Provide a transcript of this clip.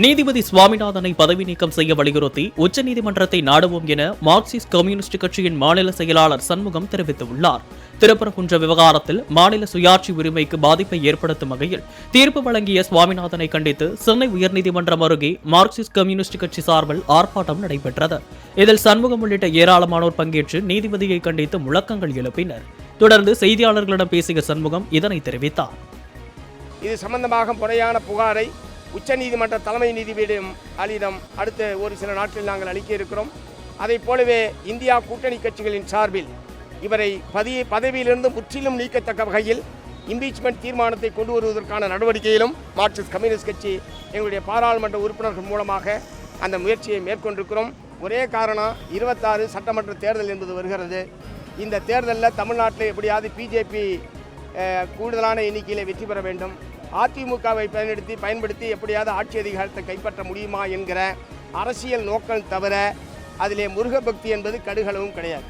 நீதிபதி சுவாமிநாதனை பதவி நீக்கம் செய்ய வலியுறுத்தி உச்சநீதிமன்றத்தை நாடுவோம் என மார்க்சிஸ்ட் கம்யூனிஸ்ட் கட்சியின் மாநில செயலாளர் சண்முகம் தெரிவித்துள்ளார். திருப்பரங்குன்ற விவகாரத்தில் மாநில சுயாட்சி உரிமைக்கு பாதிப்பை ஏற்படுத்தும் வகையில் தீர்ப்பு வழங்கிய சுவாமிநாதனை கண்டித்து சென்னை உயர்நீதிமன்றம் அருகே மார்க்சிஸ்ட் கம்யூனிஸ்ட் கட்சி சார்பில் ஆர்ப்பாட்டம் நடைபெற்றது. இதில் சண்முகம் உள்ளிட்ட ஏராளமானோர் பங்கேற்று நீதிபதியை கண்டித்து முழக்கங்கள் எழுப்பினர். தொடர்ந்து செய்தியாளர்களிடம் பேசிய சண்முகம் இதனை தெரிவித்தார். இது சம்பந்தமாக முறையான புகாரை உச்சநீதிமன்ற தலைமை நீதிபதியிடம் அடுத்த ஒரு சில நாட்களில் நாங்கள் அளிக்க இருக்கிறோம். அதை போலவே இந்தியா கூட்டணி கட்சிகளின் சார்பில் இவரை பதவியிலிருந்து முற்றிலும் நீக்கத்தக்க வகையில் இம்பீச்மெண்ட் தீர்மானத்தை கொண்டு வருவதற்கான நடவடிக்கையிலும் மார்க்சிஸ்ட் கம்யூனிஸ்ட் கட்சி எங்களுடைய பாராளுமன்ற உறுப்பினர்கள் மூலமாக அந்த முயற்சியை மேற்கொண்டிருக்கிறோம். ஒரே காரணம், 26 சட்டமன்ற தேர்தல் என்பது வருகிறது. இந்த தேர்தலில் தமிழ்நாட்டில் எப்படியாவது பிஜேபி கூடுதலான எண்ணிக்கையில் வெற்றி பெற வேண்டும், அதிமுகவை பயன்படுத்தி எப்படியாவது ஆட்சி அதிகாரத்தை கைப்பற்ற முடியுமா என்கிற அரசியல் நோக்கம் தவிர அதிலே முருகபக்தி என்பது கடுகளவும் கிடையாது.